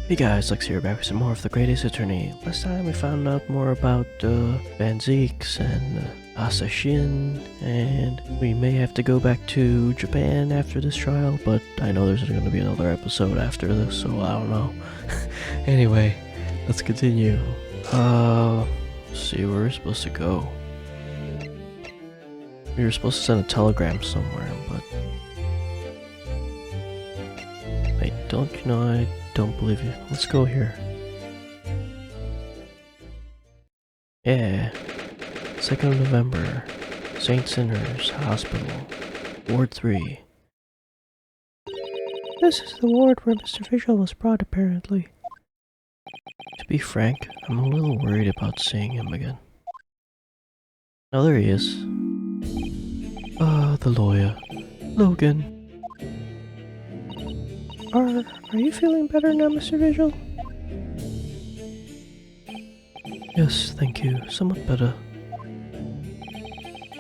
Hey guys, Lex here, back with some more of The Greatest Attorney. Last time we found out more about Van Zeeks and Asashin, and we may have to go back to Japan after this trial, but I know there's going to be another episode after this, so I don't know. Anyway, let's continue. Let's see where we're supposed to go. We were supposed to send a telegram somewhere, but... Wait, don't you know I don't believe you. Let's go here. Yeah. 2nd of November. St. Synner's Hospital. Ward 3. This is the ward where Mr. Visual was brought, apparently. To be frank, I'm a little worried about seeing him again. Oh, there he is. The lawyer. Logan. Are you feeling better now, Mr. Visual? Yes, thank you. Somewhat better.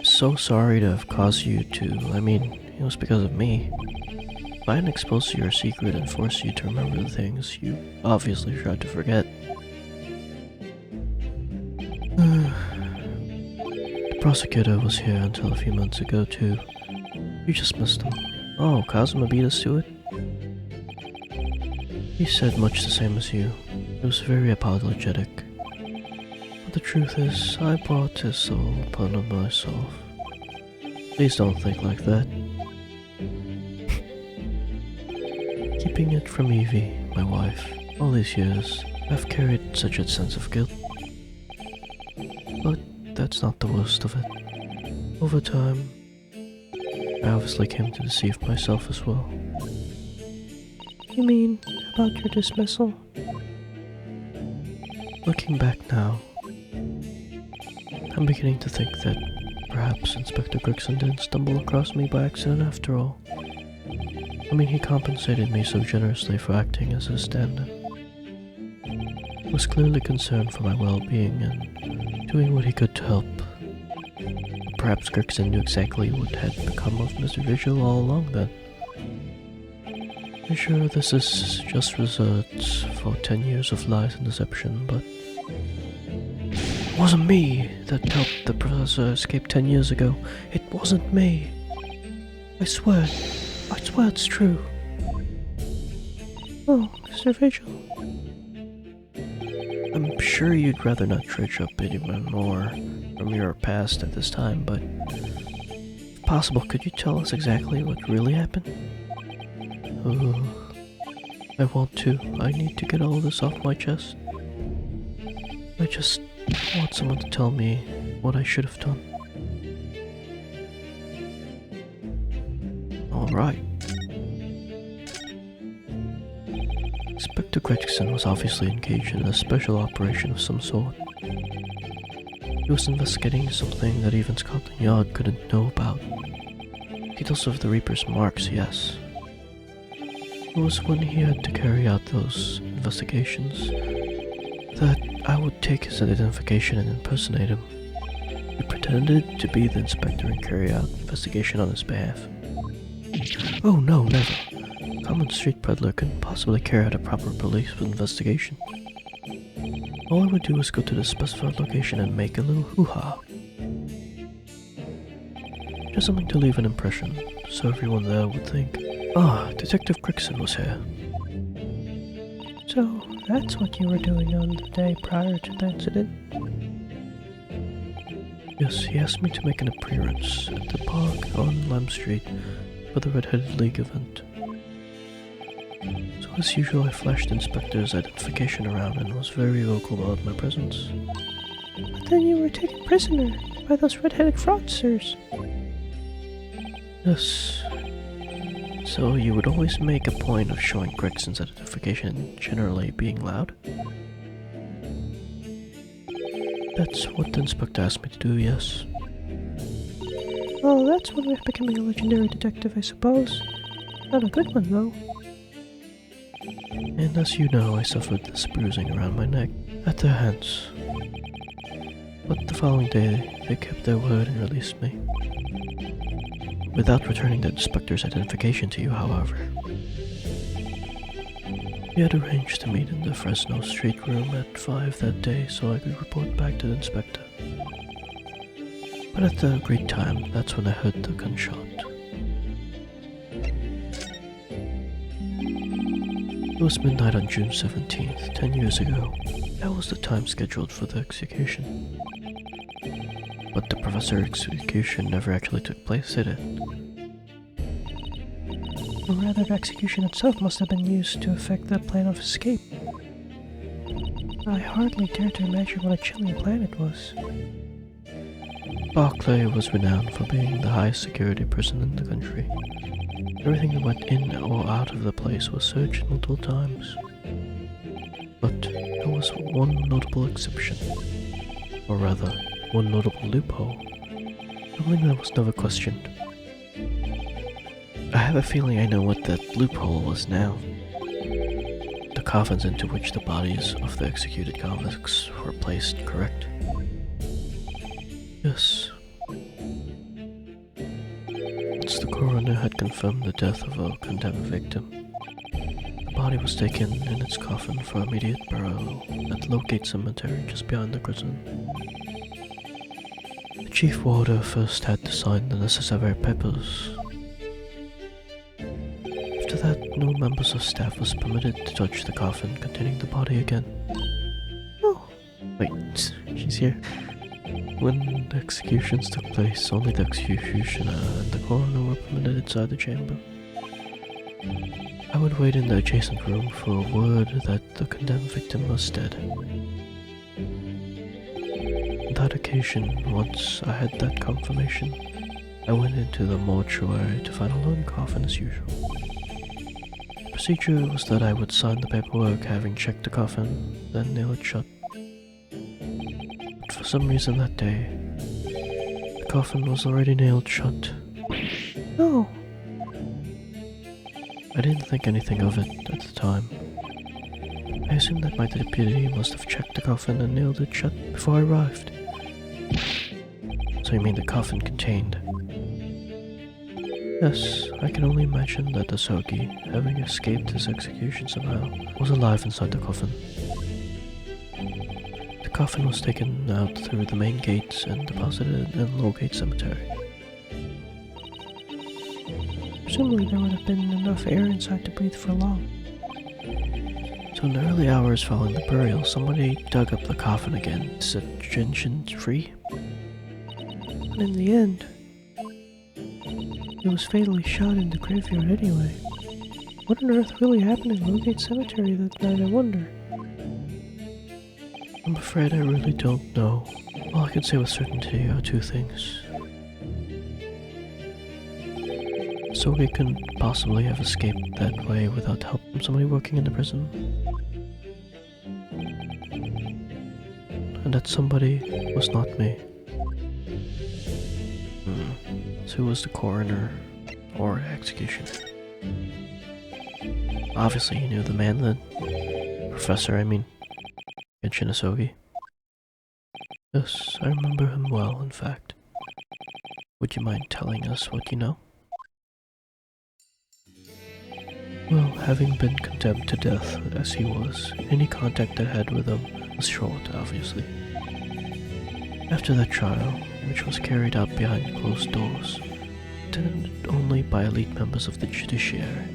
So sorry to have caused you to... it was because of me. If I hadn't exposed your secret and forced you to remember the things you obviously tried to forget. The prosecutor was here until a few months ago, too. You just missed him. Oh, Kazuma beat us to it? He said much the same as you. He was very apologetic. But the truth is, I brought his soul upon myself. Please don't think like that. Keeping it from Evie, my wife, all these years, I've carried such a sense of guilt. But that's not the worst of it. Over time, I obviously came to deceive myself as well. You mean about your dismissal? Looking back now, I'm beginning to think that perhaps Inspector Gregson didn't stumble across me by accident after all. He compensated me so generously for acting as his stand-in. He was clearly concerned for my well-being and doing what he could to help. Perhaps Gregson knew exactly what had become of Mr. Visual all along then. I'm sure this is just results for 10 years of lies and deception, but... It wasn't me that helped the professor escape 10 years ago. It wasn't me. I swear it's true. Oh, Mr. Vigil. I'm sure you'd rather not dredge up even more from your past at this time, but... If possible, could you tell us exactly what really happened? I want to. I need to get all this off my chest. I just want someone to tell me what I should have done. Alright. Inspector Gregson was obviously engaged in a special operation of some sort. He was investigating something that even Scotland Yard couldn't know about. Details of the Reaper's marks, yes. It was when he had to carry out those investigations that I would take his identification and impersonate him. He pretended to be the inspector and carry out the investigation on his behalf. Oh no, never. A common street peddler couldn't possibly carry out a proper police investigation. All I would do was go to the specified location and make a little hoo-ha. Just something to leave an impression, so everyone there would think, "Ah, Detective Gregson was here." So, that's what you were doing on the day prior to the incident? Yes, he asked me to make an appearance at the park on Lime Street for the Red-Headed League event. So as usual, I flashed the inspector's identification around and was very vocal about my presence. But then you were taken prisoner by those red-headed fraudsters. Yes. So you would always make a point of showing Gregson's identification and generally being loud? That's what the inspector asked me to do, yes. Oh, that's one way of becoming a legendary detective, I suppose. Not a good one, though. And as you know, I suffered this bruising around my neck at their hands. But the following day, they kept their word and released me. Without returning the inspector's identification to you, however. We had arranged to meet in the Fresno Street room at 5 that day so I could report back to the inspector. But at the agreed time, that's when I heard the gunshot. It was midnight on June 17th, 10 years ago. That was the time scheduled for the execution. But the professor's execution never actually took place, did it? Or rather, the execution itself must have been used to effect that plan of escape. I hardly dare to imagine what a chilling plan it was. Barclay was renowned for being the highest security prison in the country. Everything that went in or out of the place was searched multiple times. But there was one notable exception. Or rather, one notable loophole. Something that was never questioned. I have a feeling I know what that loophole was now. The coffins into which the bodies of the executed convicts were placed, correct? Yes. Once the coroner had confirmed the death of a condemned victim, the body was taken in its coffin for immediate burial at the Lowgate Cemetery just behind the prison. The chief warder first had to sign the necessary papers. After that, no members of staff was permitted to touch the coffin containing the body again. Oh. Wait, she's here. When the executions took place, only the executioner and the coroner were permitted inside the chamber. I would wait in the adjacent room for word that the condemned victim was dead. On that occasion, once I had that confirmation, I went into the mortuary to find a lone coffin as usual. The procedure was that I would sign the paperwork having checked the coffin, then nail it shut. But for some reason that day, the coffin was already nailed shut. No. I didn't think anything of it at the time. I assumed that my deputy must have checked the coffin and nailed it shut before I arrived. So you mean the coffin contained? Yes, I can only imagine that the Sogi, having escaped his execution somehow, was alive inside the coffin. The coffin was taken out through the main gates and deposited in Lowgate Cemetery. Presumably there would have been enough air inside to breathe for long. So in the early hours following the burial, somebody dug up the coffin again to set Genshin free. And in the end, he was fatally shot in the graveyard anyway. What on earth really happened in Lowgate Cemetery that night, I wonder? I'm afraid I really don't know. All I can say with certainty are two things. Sogi couldn't possibly have escaped that way without help from somebody working in the prison. And that somebody was not me. So who was the coroner or executioner? Obviously you knew the man then. Professor, I mean. Genshin Sogi. Yes, I remember him well, in fact. Would you mind telling us what you know? Well, having been condemned to death as he was, any contact I had with him was short, obviously. After that trial, which was carried out behind closed doors, attended only by elite members of the judiciary,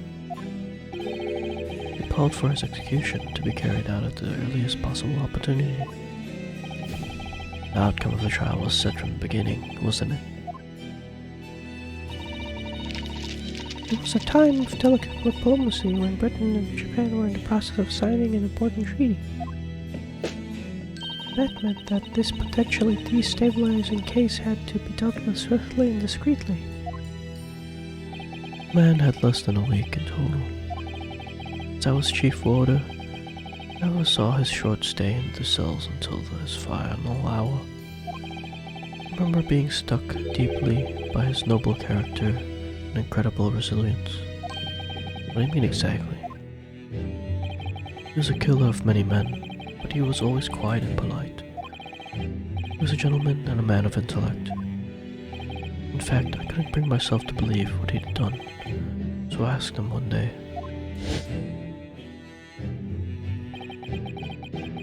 he called for his execution to be carried out at the earliest possible opportunity. The outcome of the trial was set from the beginning, wasn't it? It was a time of delicate diplomacy when Britain and Japan were in the process of signing an important treaty. That meant that this potentially destabilizing case had to be dealt with swiftly and discreetly. Man had less than a week in total. As I was chief warder, I oversaw his short stay in the cells until his final hour. I remember being struck deeply by his noble character and incredible resilience. What do you mean exactly? He was a killer of many men, but he was always quiet and polite. He was a gentleman and a man of intellect. In fact, I couldn't bring myself to believe what he'd done, so I asked him one day,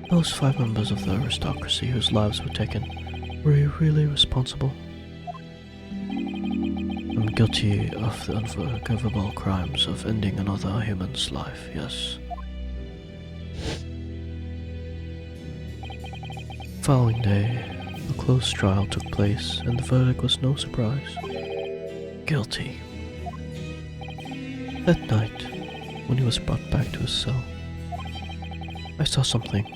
Those 5 members of the aristocracy whose lives were taken, were you really responsible? I'm guilty of the unforgivable crimes of ending another human's life, yes. The following day, a close trial took place, and the verdict was no surprise. Guilty. That night, when he was brought back to his cell, I saw something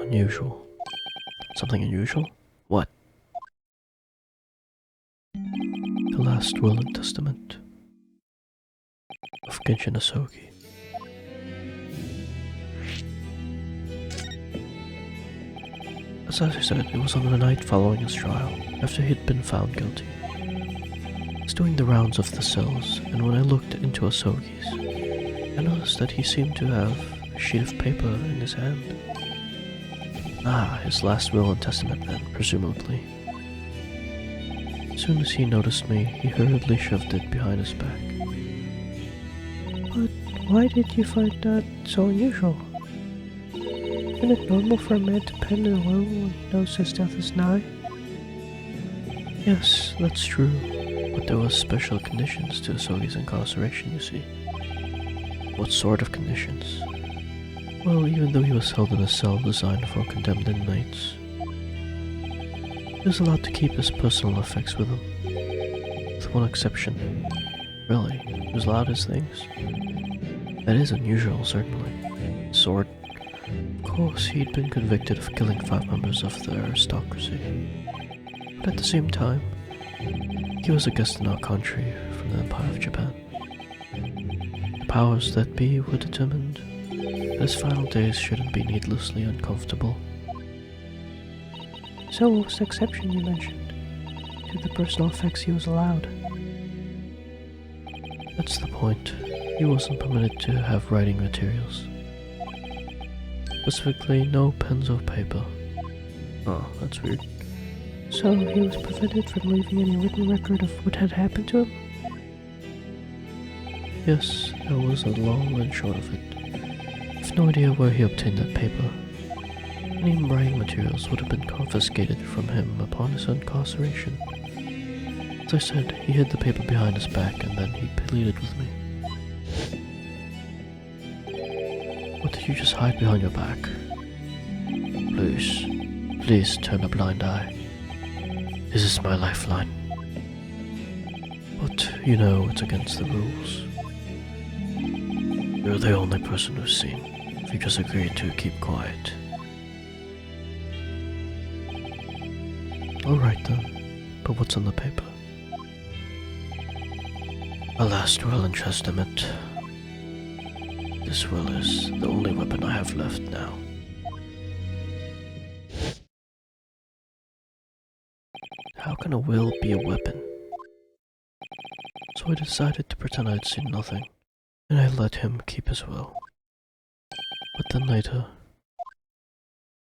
unusual. Something unusual? What? The last will and testament of Genshin Asogi. As I said, it was on the night following his trial, after he had been found guilty. I was doing the rounds of the cells, and when I looked into Asogi's, I noticed that he seemed to have a sheet of paper in his hand. Ah, his last will and testament then, presumably. As soon as he noticed me, he hurriedly shoved it behind his back. But why did you find that so unusual? Isn't it normal for a man to pen a will when he knows his death is nigh? Yes, that's true, but there were special conditions to Asogi's incarceration, you see. What sort of conditions? Well, even though he was held in a cell designed for condemned inmates, he was allowed to keep his personal effects with him. With one exception. Really, he was allowed his things? That is unusual, certainly. Sword. Of course, he'd been convicted of killing 5 members of the aristocracy. But at the same time, he was a guest in our country from the Empire of Japan. The powers that be were determined that his final days shouldn't be needlessly uncomfortable. So what was the exception you mentioned to the personal effects he was allowed? That's the point. He wasn't permitted to have writing materials. Specifically, no pens or paper. Oh, that's weird. So he was prevented from leaving any written record of what had happened to him? Yes, there was a long and short of it. I've no idea where he obtained that paper. Any writing materials would have been confiscated from him upon his incarceration. As I said, he hid the paper behind his back and then he pleaded with me. What did you just hide behind your back? Please turn a blind eye. This is my lifeline. But you know it's against the rules. You're the only person who's seen. If you just agreed to keep quiet. Alright then, but what's on the paper? A last will and testament. This will is the only weapon I have left now. How can a will be a weapon? So I decided to pretend I'd seen nothing, and I let him keep his will. But then later,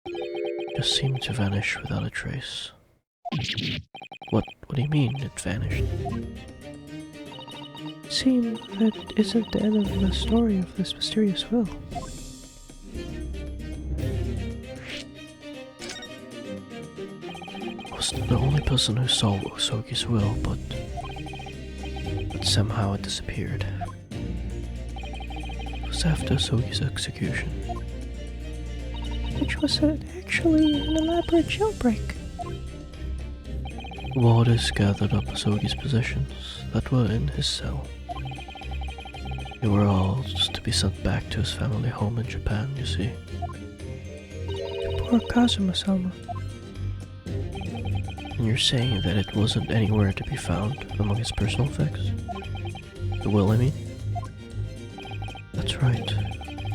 it just seemed to vanish without a trace. What do you mean, it vanished? It seemed that isn't the end of the story of this mysterious will. I was the only person who saw Osogi's will, but somehow it disappeared. It was after Osogi's execution. Which was actually an elaborate jailbreak. Warders gathered up Osogi's possessions that were in his cell. They were all just to be sent back to his family home in Japan, you see. Poor Kazuma-sama. And you're saying that it wasn't anywhere to be found among his personal effects? The will, I mean? That's right,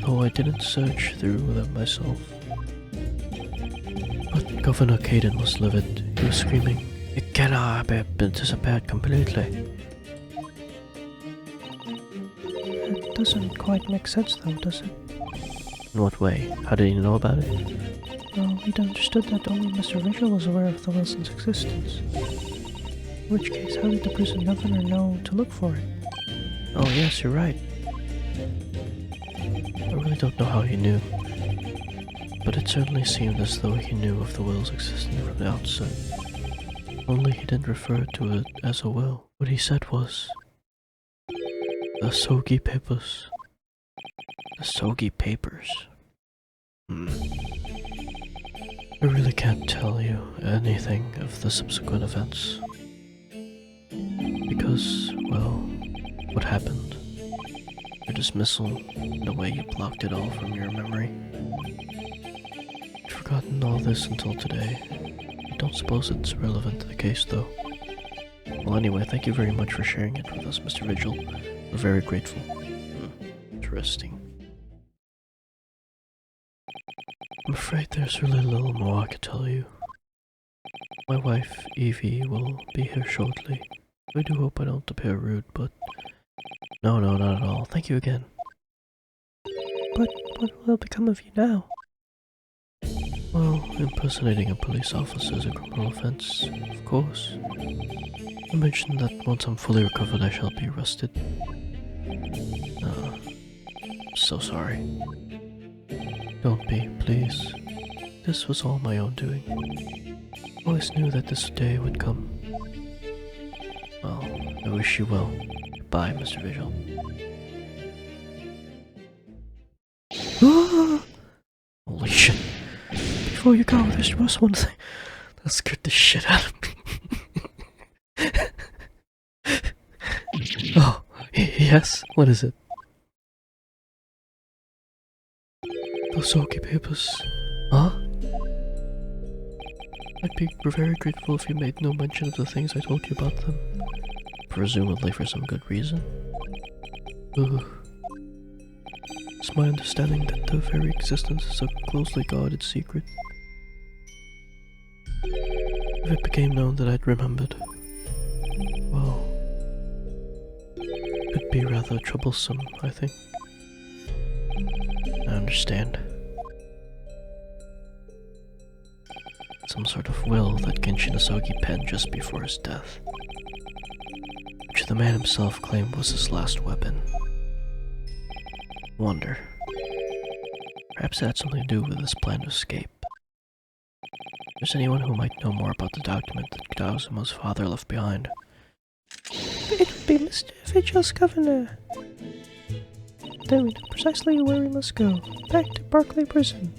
though I didn't search through them myself. But Governor Caden was livid. He was screaming, "It cannot have been disappeared completely." That doesn't quite make sense though, does it? In what way? How did he know about it? Well, we'd understood that only Mr. Vigil was aware of the Wilson's existence. In which case, how did the prison governor know to look for it? Oh yes, you're right. I really don't know how he knew. but it certainly seemed as though he knew of the will's existence from the outset. Only he didn't refer to it as a will. What he said was, the Sogi Papers. The Sogi Papers. I really can't tell you anything of the subsequent events. Because, well, what happened? Your dismissal, the way you blocked it all from your memory. I'd forgotten all this until today. I don't suppose it's relevant to the case, though. Well, anyway, thank you very much for sharing it with us, Mr. Vigil. We're very grateful. Interesting. I'm afraid there's really little more I could tell you. My wife, Evie, will be here shortly. I do hope I don't appear rude, but... No, not at all. Thank you again. But what will become of you now? Well, impersonating a police officer is a criminal offense, of course. I mentioned that once I'm fully recovered I shall be arrested. I'm so sorry. Don't be, please. This was all my own doing. I always knew that this day would come. Well, I wish you well. Goodbye, Mr. Vigil. Holy shit. Before you go, there was one thing that scared the shit out of me. Oh, yes? What is it? The Sogi Papers. Huh? I'd be very grateful if you made no mention of the things I told you about them. Presumably for some good reason. It's my understanding that their very existence is a closely guarded secret. If it became known that I'd remembered, well, it'd be rather troublesome, I think. I understand. Some sort of will that Genshin Asogi penned just before his death, which the man himself claimed was his last weapon. Wonder. Perhaps it had something to do with his plan to escape. If there's anyone who might know more about the document that Kazuma's father left behind. It would be Mr. Vigil's governor. Then we know precisely where we must go. Back to Barclay prison.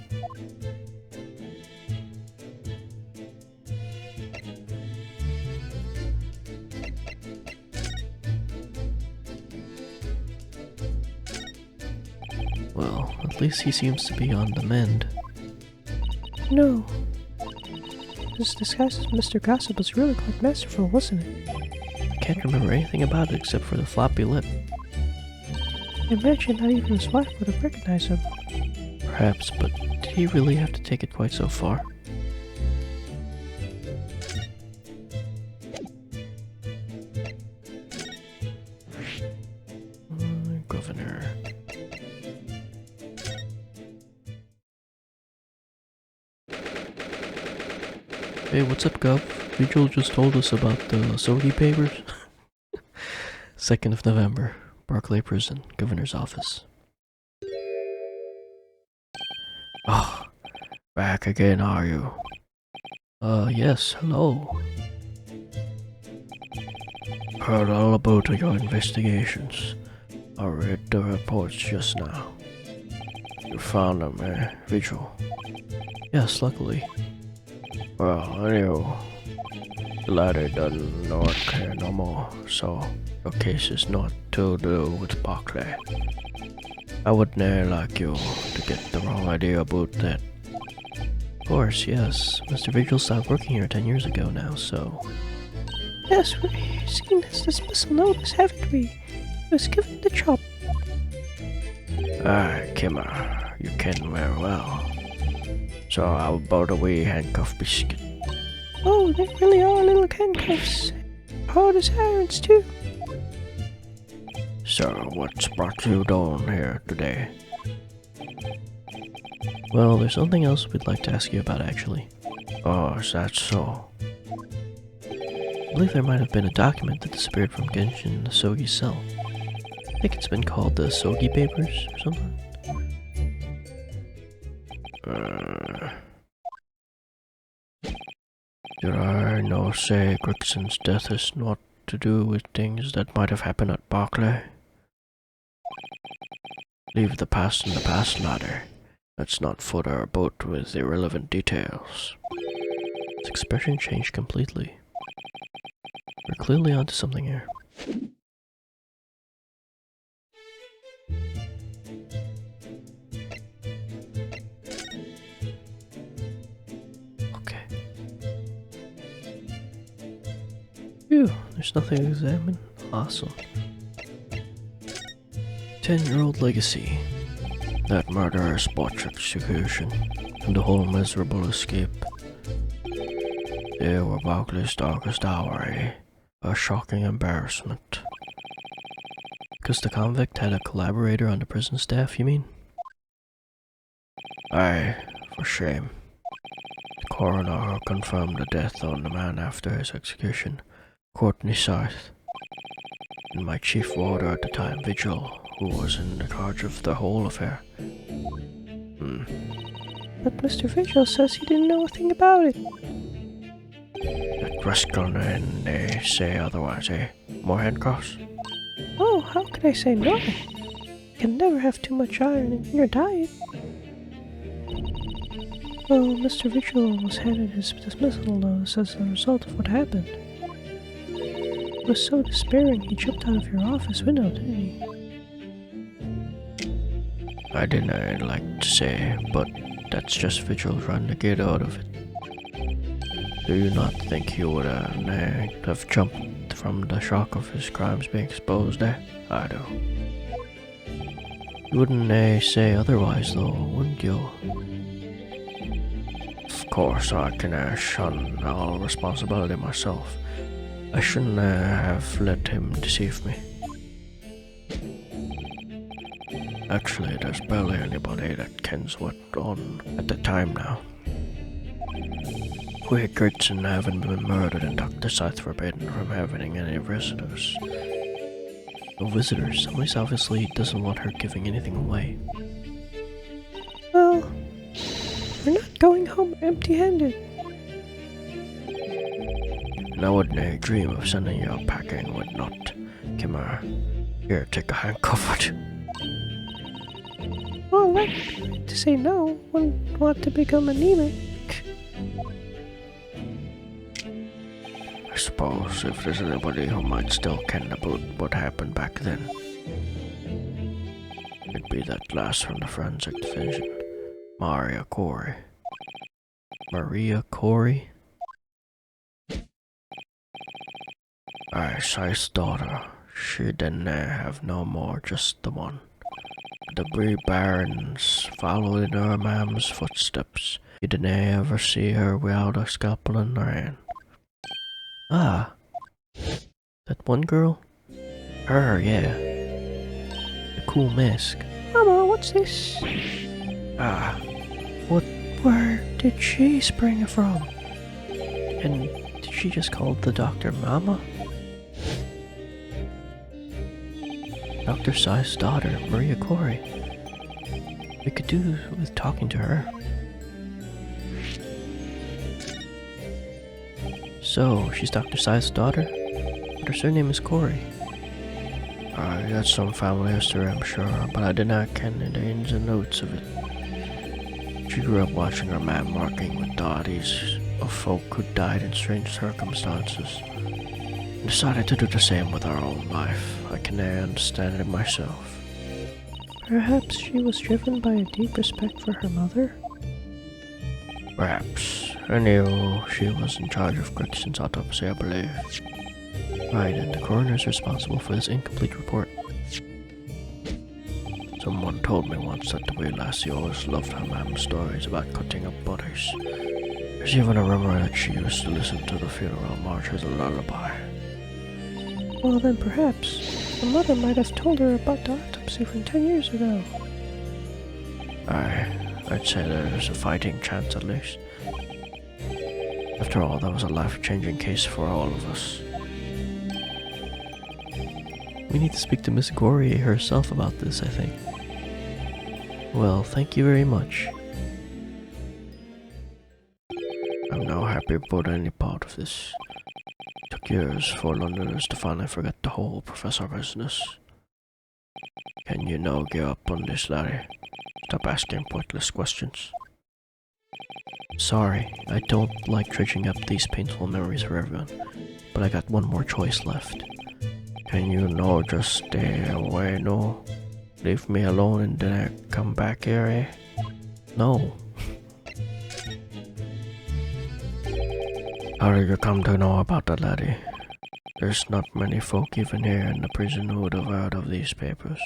Well, at least he seems to be on the mend. No. His disguise as Mr. Gossip was really quite masterful, wasn't it? I can't remember anything about it except for the floppy lip. I imagine not even his wife would have recognized him. Perhaps, but did he really have to take it quite so far? Governor. Hey, what's up, Gov? Vigil just told us about the Sogi Papers. 2nd of November, Barclay Prison, Governor's Office. Oh, back again, are you? Yes, hello. Heard all about your investigations. I read the reports just now. You found them, eh, Vigil? Yes, luckily. Well, anyway, the latter doesn't not care no more, so your case is not to do with Barclay. I would ne'er like you to get the wrong idea about that. Of course, yes. Mr. Vigil stopped working here 10 years ago now, so... Yes, we've seen his dismissal notice, haven't we? He was given the job. Aye, Kimmer, you can very well. So how about a wee handcuff biscuit? Oh, they really are little handcuffs. Hard as irons, too. So what's brought you down here today? Well, there's something else we'd like to ask you about, actually. Oh, is that so? I believe there might have been a document that disappeared from Genshin Asogi's cell. I think it's been called the Sogi Papers or something. Did I no say Greggson's death is not to do with things that might have happened at Barclay? Leave the past in the past, ladder. Let's not foot our boat with irrelevant details. His expression changed completely. We're clearly onto something here. Okay. Phew, there's nothing to examine. Awesome. 10-year-old legacy. That murderous botched execution, and the whole miserable escape. They were Barclay's darkest hour, eh? A shocking embarrassment. Because the convict had a collaborator on the prison staff, you mean? Aye, for shame. The coroner confirmed the death on the man after his execution, Courtney South. And my chief warder at the time, Vigil, who was in charge of the whole affair. But Mr. Vigil says he didn't know a thing about it. That rascal and they say otherwise, eh? More handcuffs? Oh, how could I say no? You can never have too much iron in your diet. Well, Mr. Vigil was handed his dismissal notice as a result of what happened. He was so despairing he jumped out of your office window, didn't he? I didn't like to say, but that's just Vigil trying to get out of it. Do you not think he would have jumped from the shock of his crimes being exposed, eh? I do. You wouldn't say otherwise, though, wouldn't you? Of course, I can shun all responsibility myself. I shouldn't have let him deceive me. Actually, there's barely anybody that kens what on at the time now. We Gregson haven't been murdered and Dr. South forbidden from having any visitors. No visitors? Somebody's obviously doesn't want her giving anything away. Well, we're not going home empty-handed. And I wouldn't dream of sending you packing with not. Kimmer, here, take a handcuff. Well, to say no, wouldn't want to become anemic. I suppose if there's anybody who might still ken about what happened back then, it'd be that lass from the forensic division, Maria Corey. Maria Corey? Aye, Sai's daughter. She didn't have no more, just the one. The Bree Barons followed in her mam's footsteps. You didn't ever see her without a scalpel in her hand. Ah, that one girl? Her, yeah. The cool mask. Mama, what's this? Ah, Where did she spring from? and did she just call the doctor Mama? Dr. Sai's daughter, Maria Corey. We could do with talking to her. So, she's Dr. Sai's daughter? But her surname is Corey. I got some family history, I'm sure, but I did not ken the ins and outs of it. She grew up watching her man marking with bodies of folk who died in strange circumstances, and decided to do the same with her own life. I can understand it myself. Perhaps she was driven by a deep respect for her mother? Perhaps. I knew she was in charge of Gregson's autopsy, I believe. Right, and the coroner's responsible for this incomplete report. Someone told me once that the wee lassie always loved her mam's stories about cutting up bodies. There's even a rumor that she used to listen to the funeral march as a lullaby. Well then perhaps her mother might have told her about the autopsy from 10 years ago. I'd say there's a fighting chance at least. After all, that was a life-changing case for all of us. We need to speak to Miss Corey herself about this, I think. Well, thank you very much. I'm not happy about any part of this. It took years for Londoners to finally forget the whole professor business. Can you now give up on this, laddie? Stop asking pointless questions. Sorry, I don't like dredging up these painful memories for everyone, but I got one more choice left. Can you no just stay away, no? Leave me alone and then I come back here, eh? No. How did you come to know about that, laddie? There's not many folk even here in the prison who would have heard of these papers.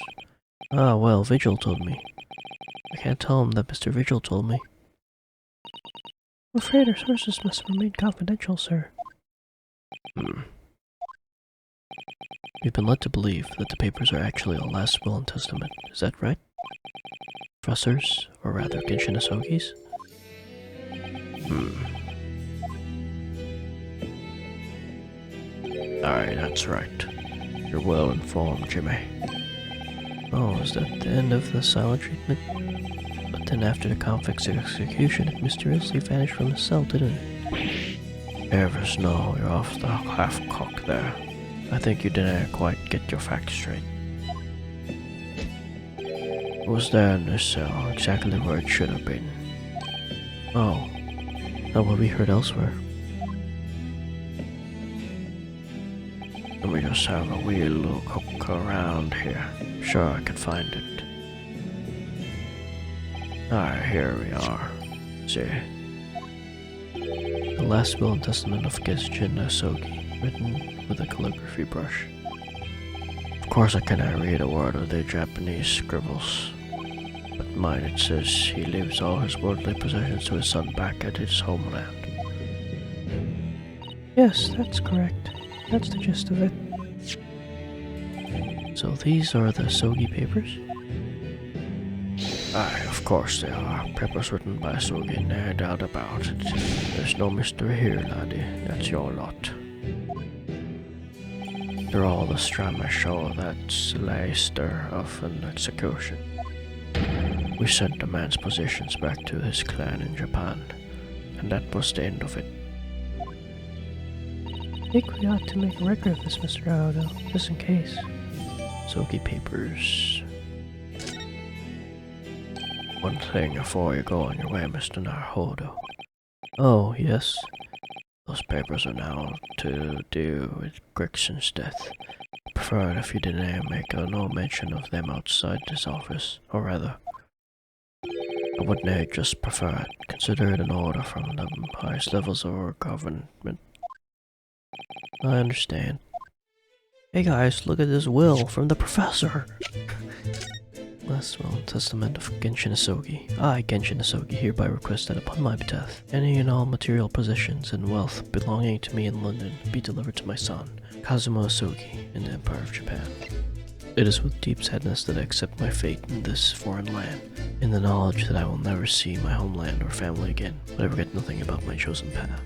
Ah, well, Vigil told me. I can't tell him that Mr. Vigil told me. I'm afraid our sources must remain confidential, sir. We've been led to believe that the papers are actually a last will and testament. Is that right? Professors, or rather Genshin Asogi's? Aye, that's right. You're well informed, Jimmy. Oh, is that the end of the silent treatment? But then after the convict's execution, it mysteriously vanished from the cell, didn't it? Evers, no, you're off the half-cock there. I think you didn't quite get your facts straight. It was there in this cell, exactly where it should have been. Oh, not what we heard elsewhere. Let me just have a wee look around here. Sure, I can find it. Ah, here we are. See. The last will and testament of Genshin Asogi, written with a calligraphy brush. Of course I cannot read a word of the Japanese scribbles. But mine it says he leaves all his worldly possessions to his son back at his homeland. Yes, that's correct. That's the gist of it. So these are the Asogi papers? Aye, of course they are. Papers written by Asogi, no doubt about it. There's no mystery here, laddie. That's your lot. They're all the Strama show that's Leicester of an execution. We sent the man's possessions back to his clan in Japan, and that was the end of it. I think we ought to make a record of this, Mr. Aodo, just in case. Asogi papers. One thing before you go on your way, Mr. Naruhodo. Oh, yes. Those papers are now to do with Grixon's death. I prefer it if you didn't make no mention of them outside this office, or rather, I wouldn't just prefer it. Consider it an order from the highest levels of our government. I understand. Hey guys, look at this will from the professor! Last will and testament of Genshin Asogi. I, Genshin Asogi, hereby request that upon my death, any and all material possessions and wealth belonging to me in London be delivered to my son, Kazuma Asogi, in the Empire of Japan. It is with deep sadness that I accept my fate in this foreign land, in the knowledge that I will never see my homeland or family again, but I forget nothing about my chosen path.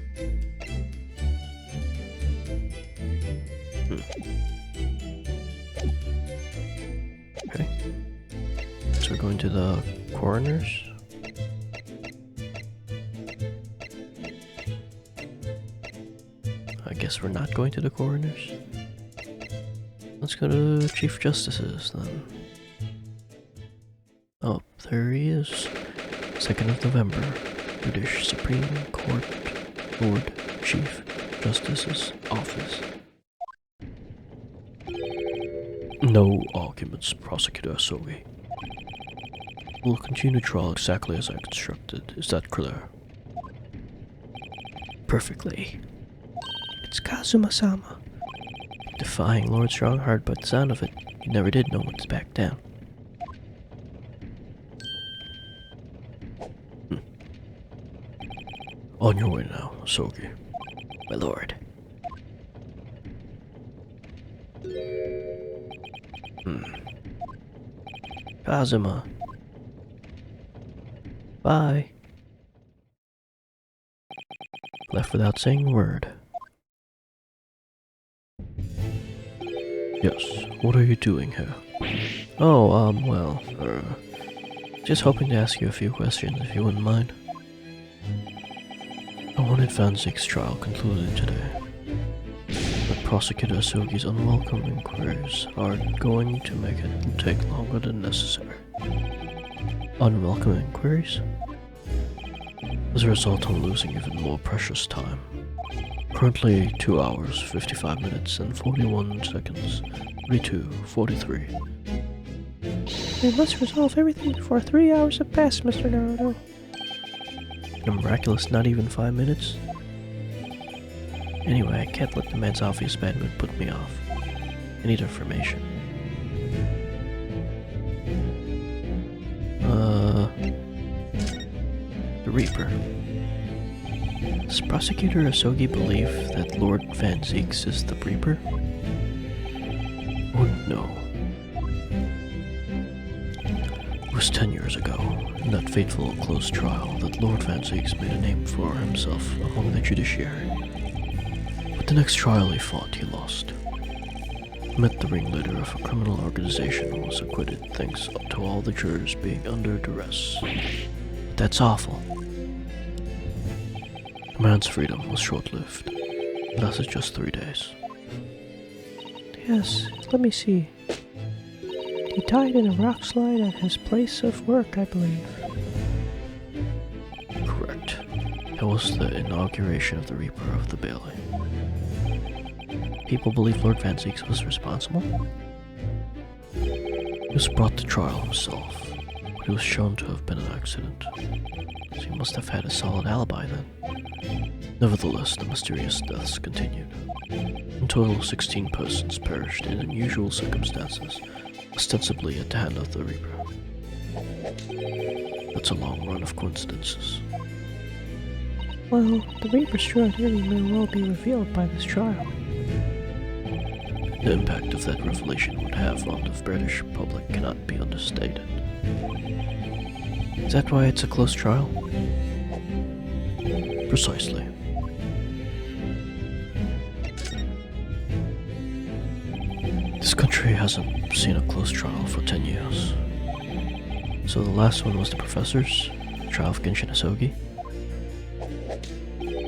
Okay. So we're going to the coroner's. I guess we're not going to the coroner's. Let's go to Chief Justice's then. Oh, there he is. 2nd of November, British Supreme Court, Lord Chief Justice's office. No arguments, Prosecutor Asogi. We'll continue trial exactly as I constructed. Is that clear? Perfectly. It's Kazuma-sama. Defying Lord Strongheart, but the sound of it, you never did know when to back down. On your way now, Asogi. My lord. Kazuma. Bye. Left without saying a word. Yes, what are you doing here? Oh, well, just hoping to ask you a few questions if you wouldn't mind. I wanted Van Ziek's trial concluded today, but Prosecutor Asugi's unwelcome inquiries are going to make it take longer than necessary. Unwelcome inquiries? As a result, I'm losing even more precious time. Currently 2 hours, 55 minutes, and 41 seconds. 42, 43. We must resolve everything before 3 hours have passed, Mr. Naruto. In a miraculous not even 5 minutes? Anyway, I can't let the man's obvious bad mood put me off. I need information. The Reaper. Does Prosecutor Asogi believe that Lord Van Zieks is the Reaper? Oh no. It was 10 years ago, in that fateful close trial, that Lord Van Zieks made a name for himself among the judiciary. But the next trial he fought, he lost. He met the ringleader of a criminal organization and was acquitted thanks to all the jurors being under duress. But that's awful. The man's freedom was short-lived. It lasted just 3 days. Yes, let me see. He died in a rock slide at his place of work, I believe. Correct. That was the inauguration of the Reaper of the Bailey. People believe Lord Van Zieks was responsible? He was brought to trial himself, but he was shown to have been an accident. So he must have had a solid alibi then. Nevertheless, the mysterious deaths continued. In total, 16 persons perished in unusual circumstances, ostensibly at the hand of the Reaper. That's a long run of coincidences. Well, the Reaper's true identity may well be revealed by this trial. The impact of that revelation would have on the British public cannot be understated. Is that why it's a close trial? Precisely. This country hasn't seen a close trial for 10 years. So the last one was the professor's trial of Genshin Asogi?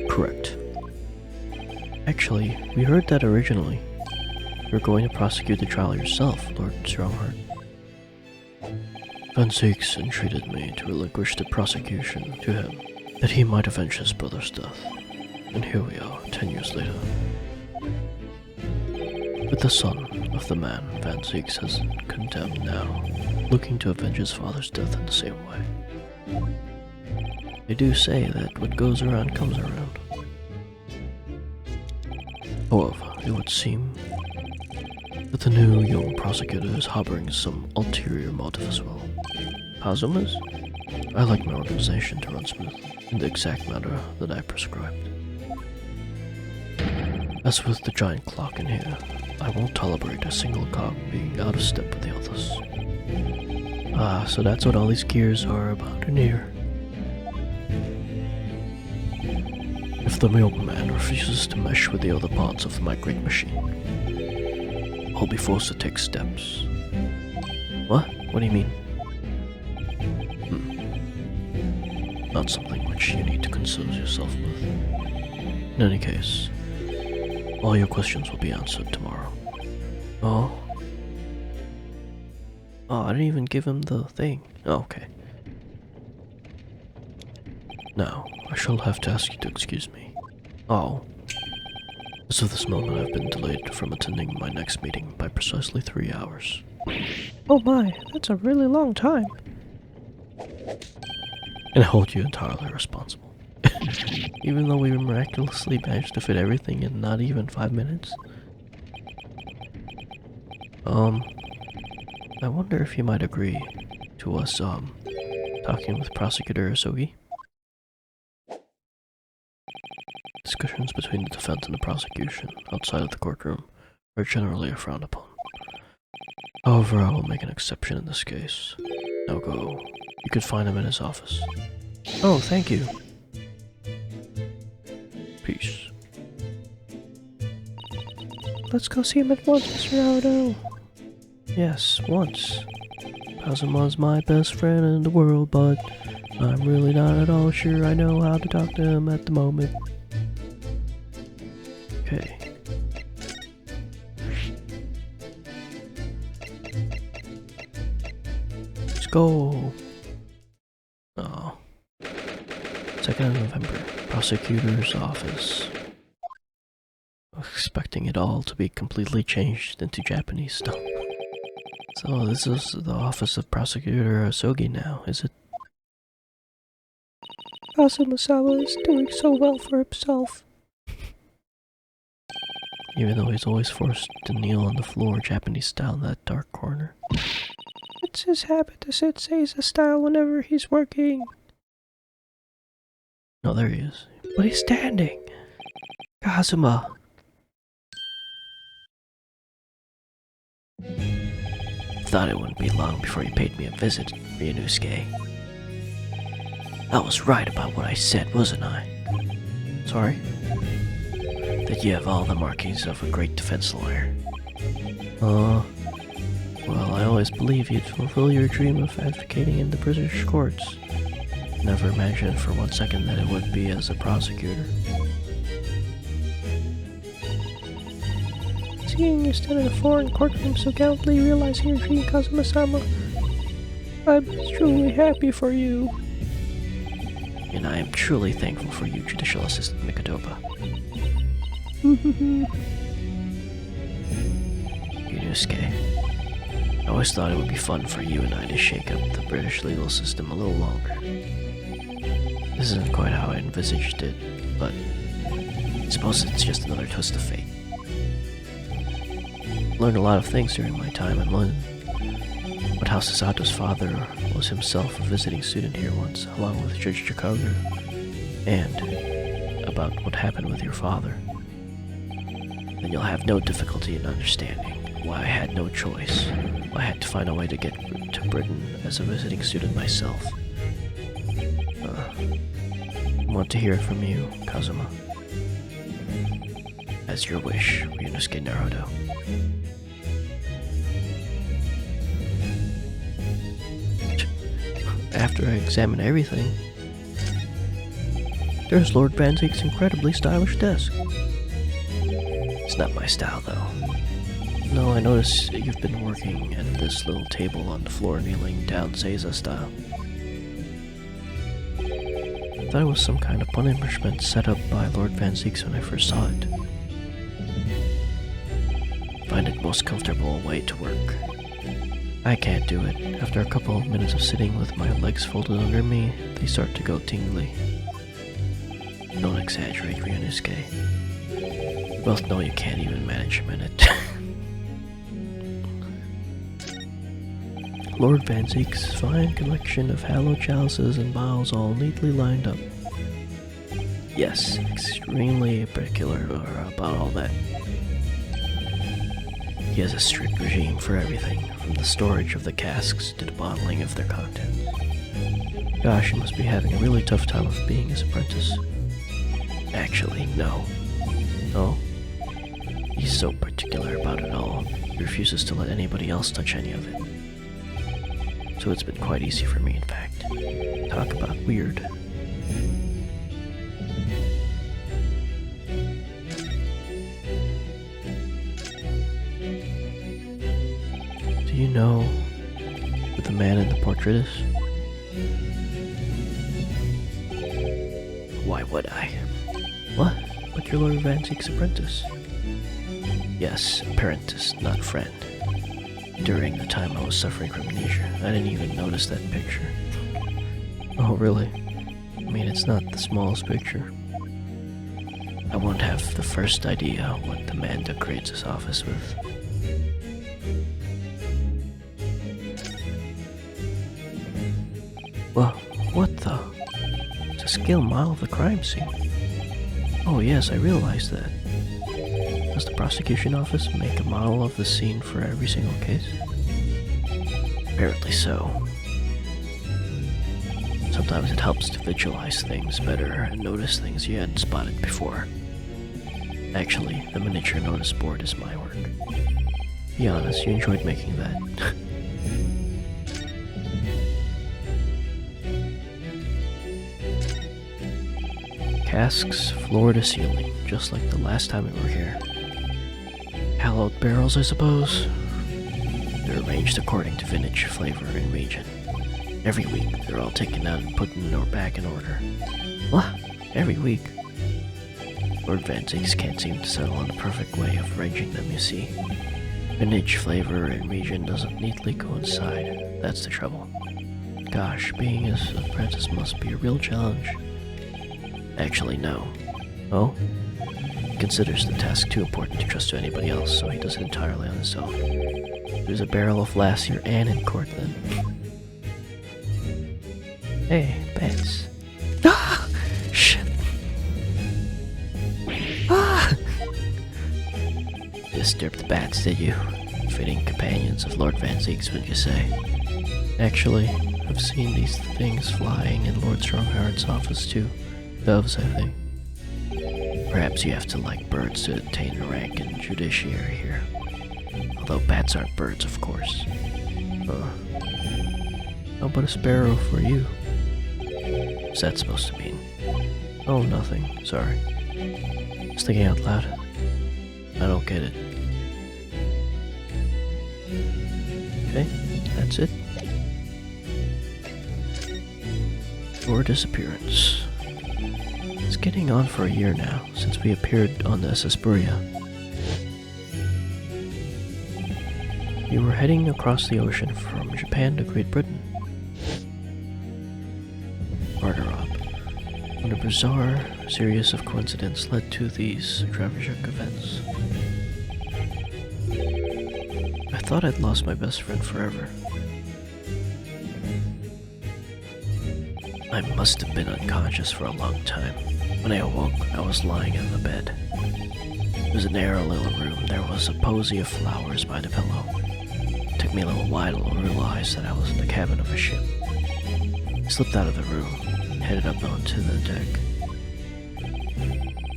Correct. Actually, we heard that originally. You were going to prosecute the trial yourself, Lord Strongheart. Van Zieks entreated me to relinquish the prosecution to him, that he might avenge his brother's death. And here we are, 10 years later. With the son of the man Van Zieks has condemned now, looking to avenge his father's death in the same way. They do say that what goes around comes around. However, it would seem that the new young prosecutor is harboring some ulterior motive as well. Kazuma's? I like my organization to run smoothly, in the exact manner that I prescribed. As with the giant clock in here, I won't tolerate a single cog being out of step with the others. Ah, so that's what all these gears are about in here. If the milkman refuses to mesh with the other parts of my great machine, I'll be forced to take steps. What? What do you mean? Not something which you need to concern yourself with. In any case, all your questions will be answered tomorrow. Oh? Oh, I didn't even give him the thing. Oh, okay. Now, I shall have to ask you to excuse me. Oh. As of this moment, I've been delayed from attending my next meeting by precisely 3 hours. Oh my, that's a really long time. And I hold you entirely responsible. Even though we miraculously managed to fit everything in not even 5 minutes. I wonder if you might agree to us, talking with Prosecutor Asogi? Discussions between the defense and the prosecution outside of the courtroom are generally frowned upon. However, I will make an exception in this case. Now go. You can find him in his office. Oh, thank you. Peace. Let's go see him at once, Mr. Naruto. Yes, once. Kazuma's my best friend in the world, but I'm really not at all sure I know how to talk to him at the moment. Okay. Let's go. Oh. 2nd of November. Prosecutor's office. Expecting it all to be completely changed into Japanese stuff. So this is the office of Prosecutor Asogi now, is it? Kazuma-sama is doing so well for himself. Even though he's always forced to kneel on the floor Japanese style in that dark corner. It's his habit to sit Seiza style whenever he's working. No, there he is. But he's standing! Kazuma! Thought it wouldn't be long before you paid me a visit, Ryunosuke. I was right about what I said, wasn't I? Sorry? That you have all the markings of a great defense lawyer. Well, I always believed you'd fulfill your dream of advocating in the British courts. Never imagined for 1 second that it would be as a prosecutor. Seeing you stand in a foreign courtroom so gallantly realizing your dream, Kazuma-sama, I'm truly happy for you. And I am truly thankful for you, Judicial Assistant Mikadoba. Ryunosuke, I always thought it would be fun for you and I to shake up the British legal system a little longer. This isn't quite how I envisaged it, but I suppose it's just another twist of fate. Learned a lot of things during my time in London, but how Sasato's father was himself a visiting student here once, along with Judge Chikaru, and about what happened with your father. Then you'll have no difficulty in understanding why I had no choice, why I had to find a way to get to Britain as a visiting student myself. I want to hear it from you, Kazuma. As your wish, Ryunosuke Naruto. After I examine everything, there's Lord Van Zeek's incredibly stylish desk. It's not my style, though. No, I notice you've been working at this little table on the floor kneeling down Seiza style. I thought it was some kind of punishment set up by Lord Van Zeek's when I first saw it. Find it most comfortable way to work. I can't do it. After a couple of minutes of sitting with my legs folded under me, they start to go tingly. Don't exaggerate, Ryunosuke. We both know you can't even manage a minute. Lord Van Zeek's fine collection of hallowed chalices and vials all neatly lined up. Yes, extremely particular about all that. He has a strict regime for everything, from the storage of the casks to the bottling of their contents. Gosh, he must be having a really tough time of being his apprentice. Actually, no. No? He's so particular about it all, he refuses to let anybody else touch any of it. So it's been quite easy for me, in fact. Talk about weird. Do you know who the man in the portrait is? Why would I? What? But you're Lord Van Zeek's apprentice. Yes, apprentice, not friend. During the time I was suffering from amnesia, I didn't even notice that picture. Oh, really? I mean, it's not the smallest picture. I won't have the first idea what the man decorates his office with. Well, what the? It's a scale model of the crime scene. Oh yes, I realized that. Does the prosecution office make a model of the scene for every single case? Apparently so. Sometimes it helps to visualize things better and notice things you hadn't spotted before. Actually, the miniature notice board is my work. Be honest, you enjoyed making that. casks floor to ceiling, just like the last time we were here. Hallowed barrels, I suppose? They're arranged according to vintage, flavor, and region. Every week, they're all taken out and put back in order. What? Every week? Lord Van Zieks can't seem to settle on a perfect way of arranging them, you see. Vintage, flavor, and region doesn't neatly coincide. That's the trouble. Gosh, being his apprentice must be a real challenge. Actually, no. Oh? He considers the task too important to trust to anybody else, so he does it entirely on his own. There's a barrel of last year and in court then. Hey, bats. Ah! Shit. Ah! Disturbed the bats, did you? Fitting companions of Lord Van Zieks, wouldn't you say? Actually, I've seen these things flying in Lord Strongheart's office too. Doves, I think. Perhaps you have to like birds to attain a rank in judiciary here. Although bats aren't birds, of course. How about a sparrow for you? What's that supposed to mean? Oh, nothing. Sorry. Just thinking out loud. I don't get it. Okay, that's it. Your disappearance. It's getting on for a year now, since we appeared on the SS Buria. You were heading across the ocean from Japan to Great Britain. Barter op. When a bizarre series of coincidences led to these tragic events. I thought I'd lost my best friend forever. I must have been unconscious for a long time. When I awoke, I was lying in the bed. It was a narrow little room. There was a posy of flowers by the pillow. It took me a little while to realize that I was in the cabin of a ship. I slipped out of the room and headed up onto the deck.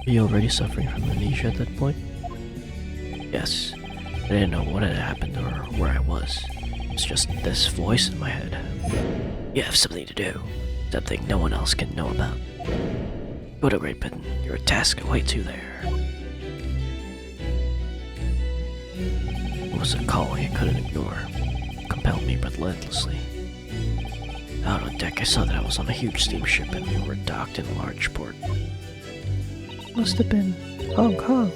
Were you already suffering from amnesia at that point? Yes. I didn't know what had happened or where I was. It was just this voice in my head. You have something to do. Something no one else can know about. Go to Great Britain. Your task awaits you there. It was a calling I couldn't ignore. It compelled me relentlessly. Out on deck, I saw that I was on a huge steamship and we were docked in a large port. Must have been Hong Kong.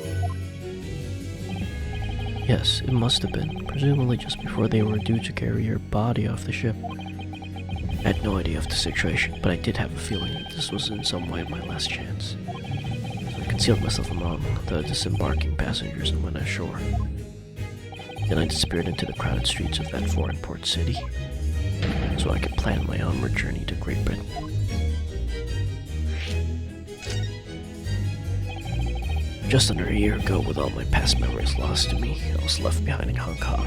Yes, it must have been, presumably just before they were due to carry your body off the ship. I had no idea of the situation, but I did have a feeling that this was in some way my last chance. So I concealed myself among the disembarking passengers and went ashore. Then I disappeared into the crowded streets of that foreign port city, so I could plan my onward journey to Great Britain. Just under a year ago, with all my past memories lost to me, I was left behind in Hong Kong.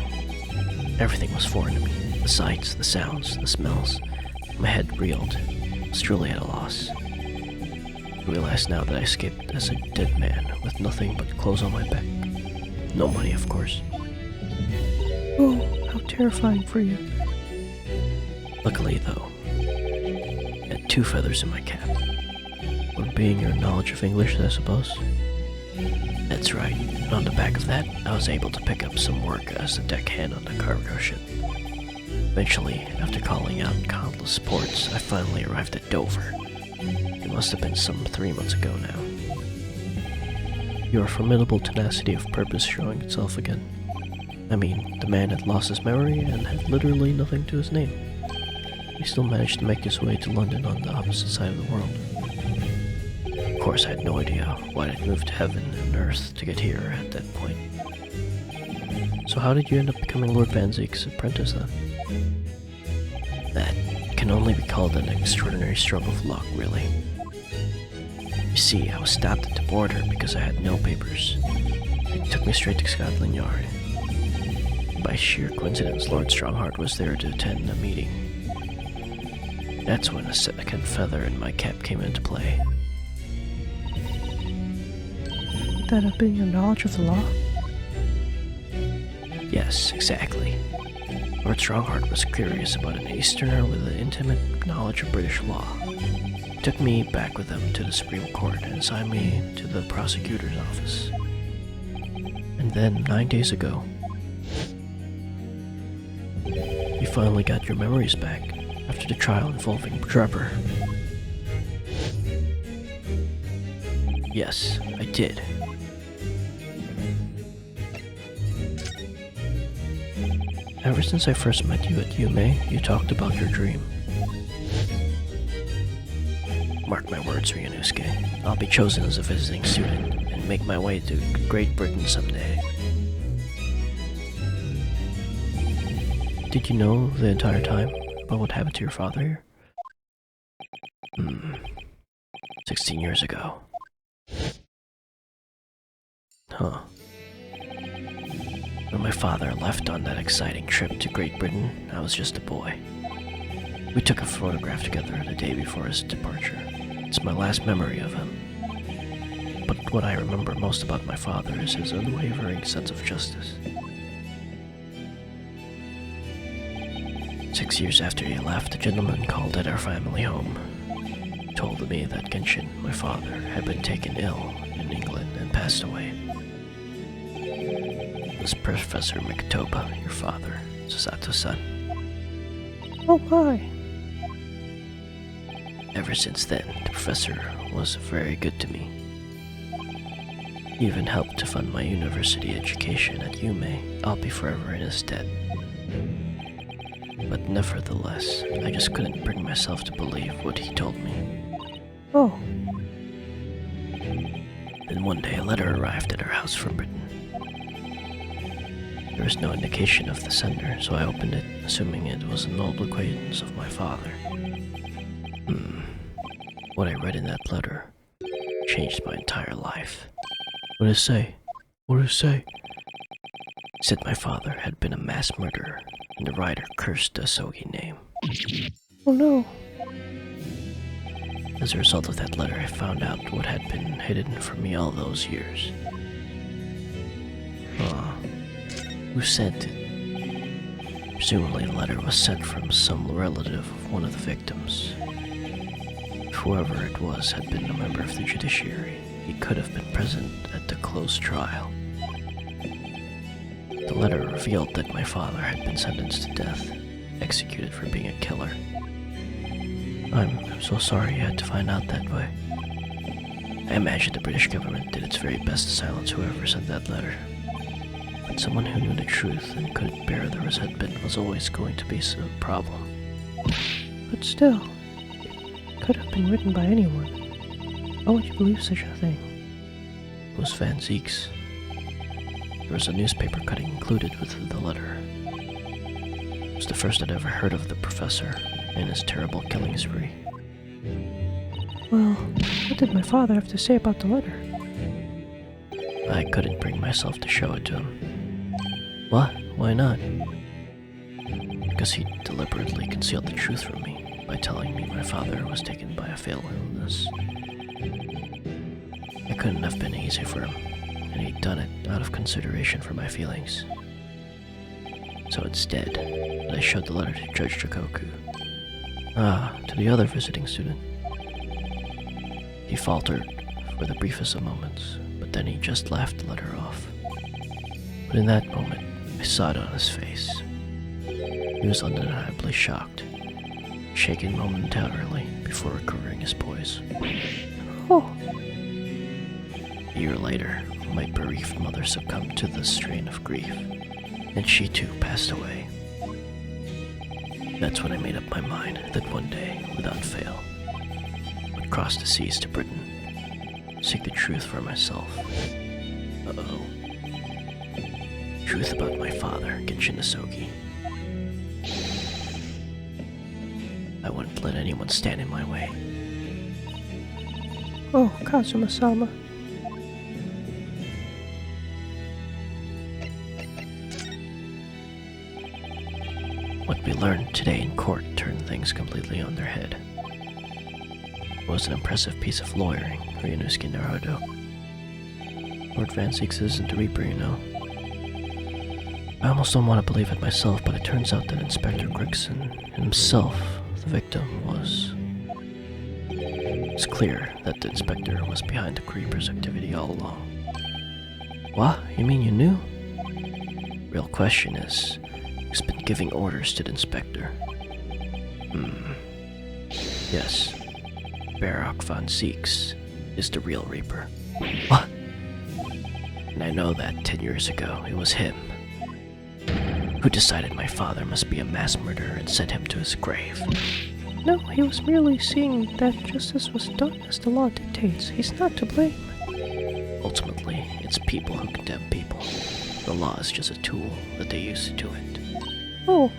Everything was foreign to me. The sights, the sounds, the smells. My head reeled. I was truly at a loss. I realize now that I escaped as a dead man with nothing but clothes on my back. No money, of course. Oh, how terrifying for you. Luckily, though, I had 2 feathers in my cap. One being your knowledge of English, I suppose. That's right. On the back of that, I was able to pick up some work as a deckhand on the cargo ship. Eventually, after calling out countless ports, I finally arrived at Dover. It must have been some 3 months ago now. Your formidable tenacity of purpose showing itself again. I mean, the man had lost his memory and had literally nothing to his name. He still managed to make his way to London on the opposite side of the world. Of course, I had no idea why I'd moved heaven and earth to get here at that point. So how did you end up becoming Lord Van Zieks' apprentice then? That can only be called an extraordinary stroke of luck, really. You see, I was stopped at the border because I had no papers. It took me straight to Scotland Yard. By sheer coincidence, Lord Strongheart was there to attend a meeting. That's when a second feather in my cap came into play. Would that have been your knowledge of the law? Yes, exactly. Lord Strongheart was curious about an Easterner with an intimate knowledge of British law. To took me back with them to the Supreme Court and assigned me to the Prosecutor's office. And then, 9 days ago, you finally got your memories back after the trial involving Trevor. Yes, I did. Ever since I first met you at Yume, you talked about your dream. Mark my words, Ryunosuke. I'll be chosen as a visiting student and make my way to Great Britain someday. Did you know the entire time about what happened to your father here? 16 years ago. Huh. When my father left on that exciting trip to Great Britain, I was just a boy. We took a photograph together the day before his departure. It's my last memory of him. But what I remember most about my father is his unwavering sense of justice. 6 years after he left, a gentleman called at our family home. He told me that Genshin, my father, had been taken ill in England and passed away. It was Professor Mikotoba, your father, Sasato's son. Oh my. Ever since then, the professor was very good to me. He even helped to fund my university education at Yume. I'll be forever in his debt. But nevertheless, I just couldn't bring myself to believe what he told me. Oh. Then one day a letter arrived at our house from Britain. There was no indication of the sender, so I opened it, assuming it was an old acquaintance of my father. What I read in that letter changed my entire life. What did it say? What did it say? It said my father had been a mass murderer, and the writer cursed the Asogi name. Oh no. As a result of that letter, I found out what had been hidden from me all those years. Who sent it? Presumably the letter was sent from some relative of one of the victims. If whoever it was had been a member of the judiciary, he could have been present at the closed trial. The letter revealed that my father had been sentenced to death, executed for being a killer. I'm so sorry you had to find out that way. I imagine the British government did its very best to silence whoever sent that letter. But someone who knew the truth and couldn't bear the resentment was always going to be a problem. But still, it could have been written by anyone. Why would you believe such a thing? It was Van Zeek's. There was a newspaper cutting included with the letter. It was the first I'd ever heard of the professor and his terrible killing spree. Well, what did my father have to say about the letter? I couldn't bring myself to show it to him. What? Why not? Because he deliberately concealed the truth from me by telling me my father was taken by a fatal illness. It couldn't have been easy for him, and he'd done it out of consideration for my feelings. So instead, I showed the letter to Judge Chikoku. To the other visiting student. He faltered for the briefest of moments, but then he just laughed the letter off. But in that moment, I saw it on his face. He was undeniably shocked, shaken momentarily before recovering his poise. Oh. A year later, my bereaved mother succumbed to the strain of grief, and she too passed away. That's when I made up my mind that one day, without fail, I would cross the seas to Britain, seek the truth for myself. Uh-oh. Truth about my father, Genshin Asogi. I wouldn't let anyone stand in my way. Oh, Kazuma-sama. What we learned today in court turned things completely on their head. It was an impressive piece of lawyering, Ryunosuke Naruto. Lord Van Zeeks isn't the Reaper, you know. I almost don't want to believe it myself, but it turns out that Inspector Gregson himself, the victim, was... It's clear that the inspector was behind the creeper's activity all along. What? You mean you knew? Real question is, who's been giving orders to the inspector? Yes. Barak von Zeeks is the real Reaper. What? And I know that 10 years ago it was him who decided my father must be a mass murderer and sent him to his grave. No, he was merely seeing that justice was done as the law dictates. He's not to blame. Ultimately, it's people who condemn people. The law is just a tool that they use to do it. Oh,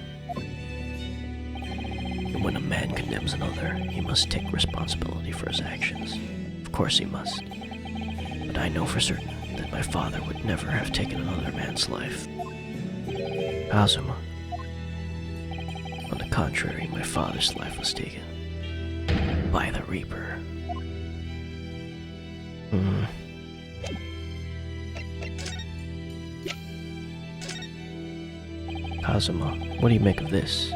And when a man condemns another, he must take responsibility for his actions. Of course he must. But I know for certain that my father would never have taken another man's life. Kazuma. On the contrary, my father's life was taken by the Reaper. Kazuma, what do you make of this?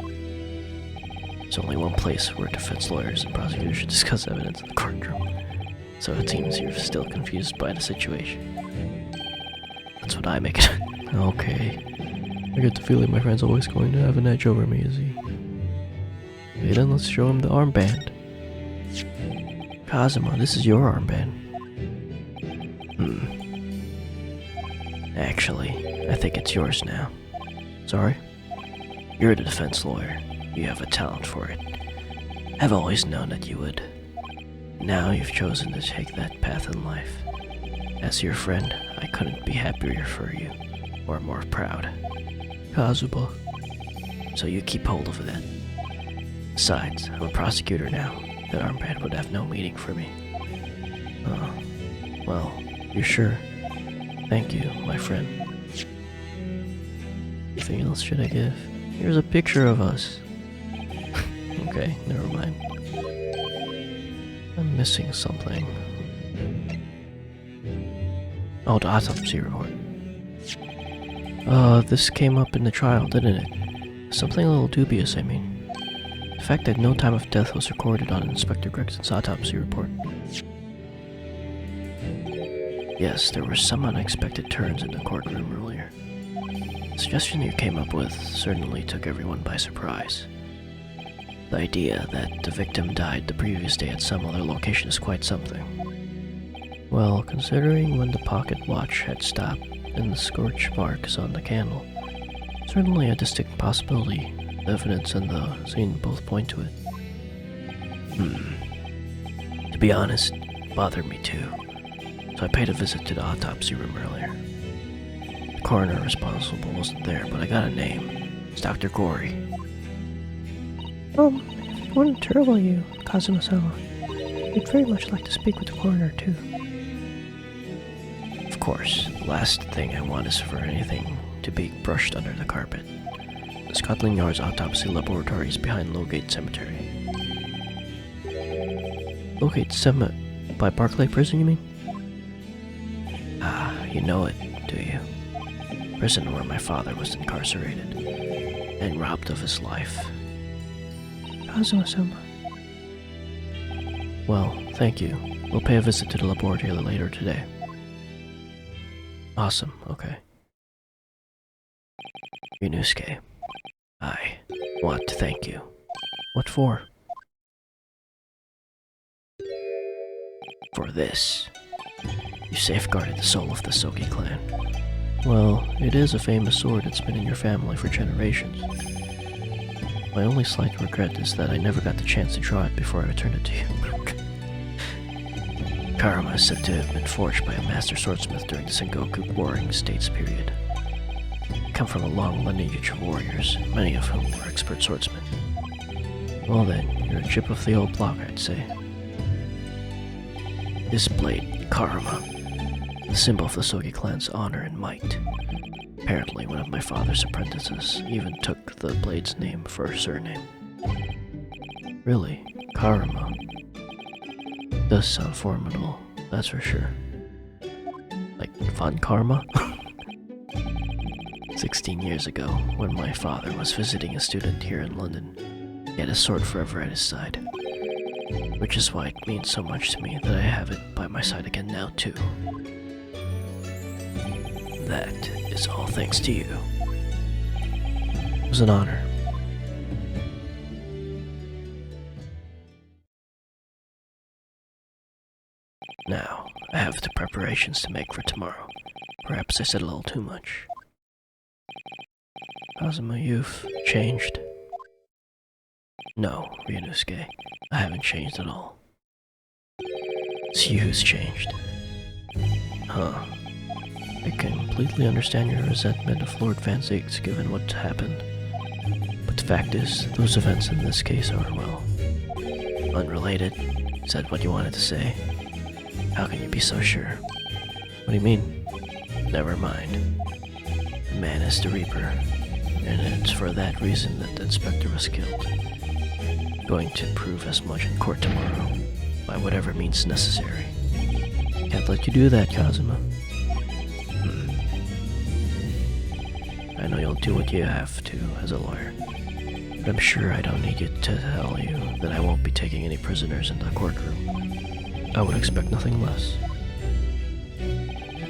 There's only one place where defense lawyers and prosecutors should discuss evidence in the courtroom. So it seems you're still confused by the situation. That's what I make it. Okay. I get the feeling my friend's always going to have an edge over me, is he? Okay, then let's show him the armband. Kazuma, this is your armband. Actually, I think it's yours now. Sorry? You're the defense lawyer. You have a talent for it. I've always known that you would. Now you've chosen to take that path in life. As your friend, I couldn't be happier for you, or more proud. Kazuma. So you keep hold of that. Besides, I'm a prosecutor now. That armband would have no meaning for me. Well, you're sure? Thank you, my friend. Anything else should I give? Here's a picture of us. Okay, never mind. I'm missing something. Oh, the autopsy report. This came up in the trial, didn't it? Something a little dubious, I mean. The fact that no time of death was recorded on Inspector Gregson's autopsy report. Yes, there were some unexpected turns in the courtroom earlier. The suggestion you came up with certainly took everyone by surprise. The idea that the victim died the previous day at some other location is quite something. Well, considering when the pocket watch had stopped and the scorch marks on the candle, certainly a distinct possibility. The evidence and the scene both point to it. To be honest, it bothered me too. So I paid a visit to the autopsy room earlier. The coroner responsible wasn't there, but I got a name. It's Dr. Gory. If it wouldn't trouble you, Kazuma-sama, we'd very much like to speak with the coroner too. Of course, the last thing I want is for anything to be brushed under the carpet. The Scotland Yard's autopsy laboratory is behind Lowgate Cemetery. Lowgate Cemetery? By Barclay Prison, you mean? Ah, you know it, do you? Prison where my father was incarcerated and robbed of his life. Kazuma-sama. Well, thank you. We'll pay a visit to the laboratory later today. Awesome, okay. Ryunosuke, I want to thank you. What for? For this. You safeguarded the soul of the Sogi clan. Well, it is a famous sword that's been in your family for generations. My only slight regret is that I never got the chance to draw it before I returned it to you. Karma is said to have been forged by a master swordsmith during the Sengoku Warring States period. I come from a long lineage of warriors, many of whom were expert swordsmen. Well then, you're a chip of the old block, I'd say. This blade, Karma, the symbol of the Sogi clan's honor and might. Apparently, one of my father's apprentices even took the blade's name for her surname. Really, Karma. Does sound formidable, that's for sure. Like Von Karma? 16 years ago, when my father was visiting a student here in London, he had a sword forever at his side. Which is why it means so much to me that I have it by my side again now, too. That is all thanks to you. It was an honor. Now, I have the preparations to make for tomorrow. Perhaps I said a little too much. Kazuma, you've changed. No, Ryunosuke, I haven't changed at all. It's you who's changed. Huh. I completely understand your resentment of Lord Van Zieg's given what happened. But the fact is, those events in this case are, well, unrelated. Said what you wanted to say. How can you be so sure? What do you mean? Never mind. The man is the Reaper, and it's for that reason that the inspector was killed. Going to prove as much in court tomorrow, by whatever means necessary. Can't let you do that, Kazuma. I know you'll do what you have to as a lawyer, but I'm sure I don't need you to tell you that I won't be taking any prisoners in the courtroom. I would expect nothing less.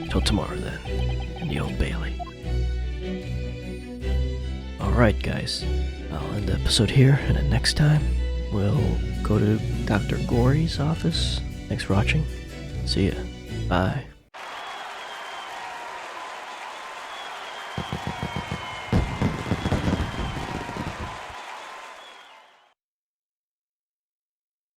Till tomorrow then, in the Old Bailey. Alright guys, I'll end the episode here, and then next time, we'll go to Dr. Gory's office. Thanks for watching. See ya. Bye.